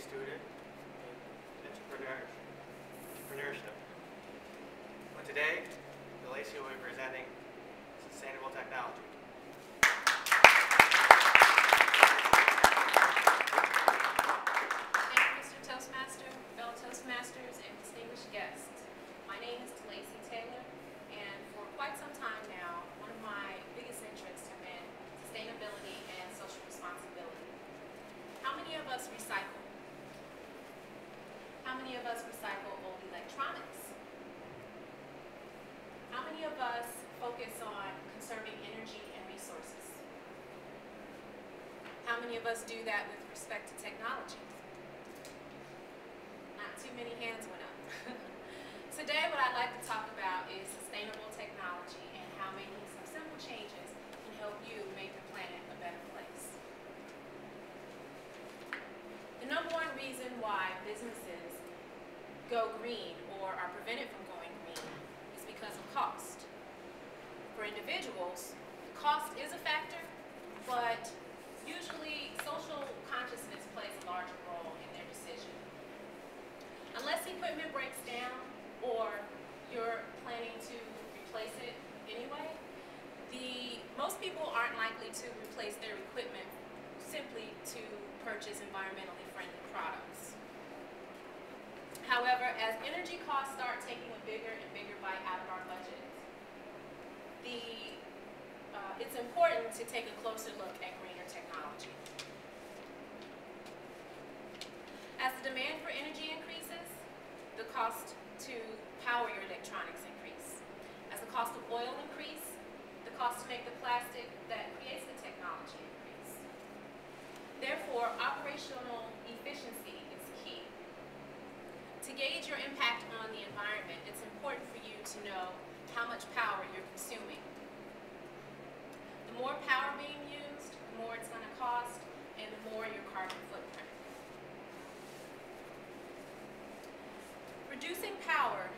student in entrepreneurship. But today, Delacy will be presenting sustainable technology. Thank you, Mr. Toastmaster, fellow Toastmasters, and distinguished guests. My name is Delacy Taylor, and for quite some time now, one of my biggest interests have been sustainability and social responsibility. How many of us recycle? How many of us recycle old electronics? How many of us focus on conserving energy and resources? How many of us do that with respect to technology? Not too many hands went up. Today, what I'd like to talk about is sustainable technology and how making some simple changes can help you make the planet a better place. The number one reason why businesses go green or are prevented from going green is because of cost. For individuals, cost is a factor, but usually social consciousness plays a larger role in their decision. Unless equipment breaks down or you're planning to replace it anyway, most people aren't likely to replace their equipment simply to purchase environmentally friendly products. However, as energy costs start taking a bigger and bigger bite out of our budgets, it's important to take a closer look at greener technology. As the demand for energy increases, the cost to power your electronics increase. As the cost of oil increase, the cost to make the plastic that creates the technology increase. Therefore, operational efficiency is key. To gauge your impact on the environment, it's important for you to know how much power you're consuming. The more power being used, the more it's going to cost, and the more your carbon footprint. Reducing power,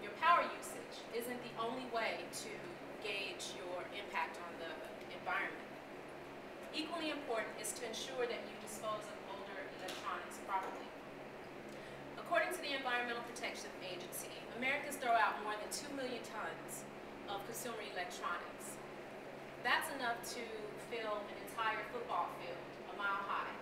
your power usage, isn't the only way to gauge your impact on the environment. Equally important is to ensure that you dispose of older electronics properly. According to the Environmental Protection Agency, Americans throw out more than 2 million tons of consumer electronics. That's enough to fill an entire football field a mile high.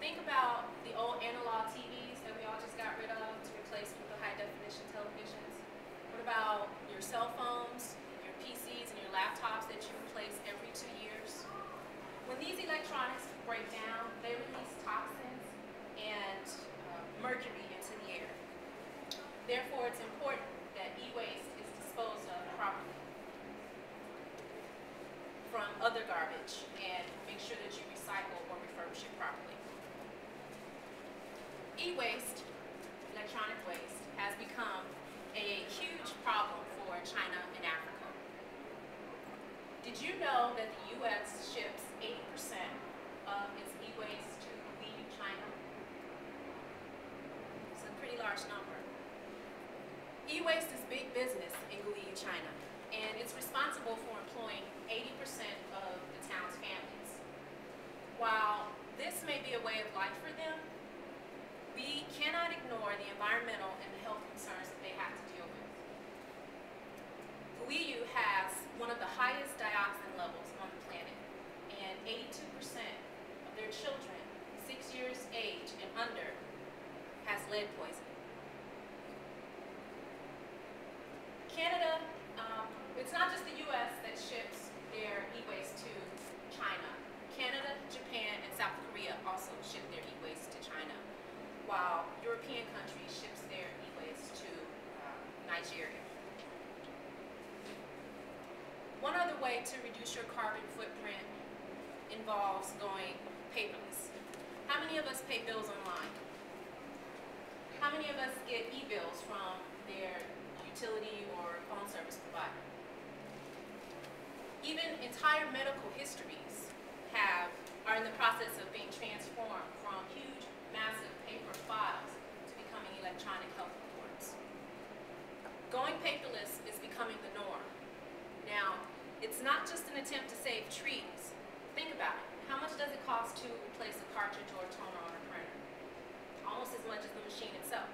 Think about the old analog TVs that we all just got rid of to replace with the high-definition televisions. What about your cell phones, your PCs, and your laptops that you replace every 2 years? When these electronics break down, they release toxins and mercury into the air. Therefore, it's important that e-waste is disposed of properly from other garbage and make sure that you recycle or refurbish it properly. E-waste, electronic waste, has become a huge problem for China and Africa. Did you know that the U.S. ships 80% of its e-waste to China? It's a pretty large number. E-waste is big business in Guiyu, China, and it's responsible for employing 80% of the town's families. While this may be a way of life for them, we cannot ignore the environmental and the health concerns that they have to deal with. Guiyu has one of the highest dioxin levels on the planet, and 82% of their children 6 years age and under has lead poisoning. Canada, it's not just the U.S. that ships their e-waste to China. Canada, Japan, and South Korea also ship their e-waste to China, while European countries ships their e-waste to Nigeria. One other way to reduce your carbon footprint involves going paperless. How many of us pay bills online? How many of us get e-bills from their utility or phone service provider? Even entire medical histories are in the process of being transformed from huge, massive paper files to becoming electronic health reports. Going paperless is becoming the norm. Now, it's not just an attempt to save trees. Think about it. How much does it cost to replace a cartridge or a as much as the machine itself.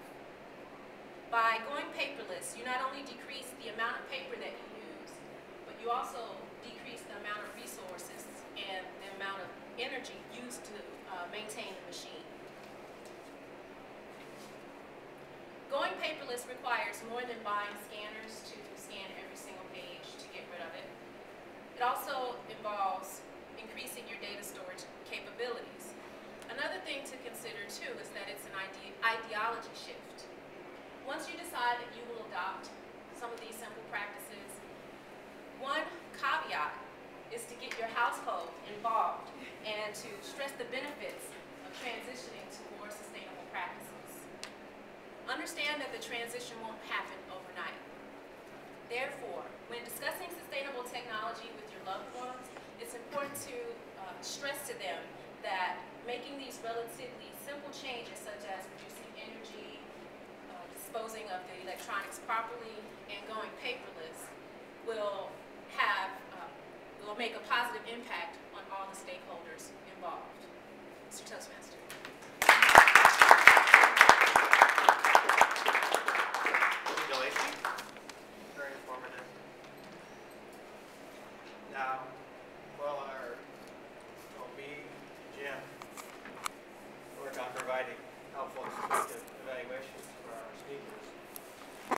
By going paperless, you not only decrease the amount of paper that you use, but you also decrease the amount of resources and the amount of energy used to maintain the machine. Going paperless requires more than buying scanners to scan every single page to get rid of it. It also involves increasing your data storage capabilities. Another thing to consider too is that it's an ideology shift. Once you decide that you will adopt some of these simple practices, one caveat is to get your household involved and to stress the benefits of transitioning to more sustainable practices. Understand that the transition won't happen overnight. Therefore, when discussing sustainable technology with your loved ones, it's important to stress to them that making these relatively simple changes, such as reducing energy, disposing of the electronics properly, and going paperless, will make a positive impact on all the stakeholders involved. Mr. Toastmaster. Thank you, Delacy. Very informative. Now, while our OB, Jim, work on providing helpful and constructive evaluations,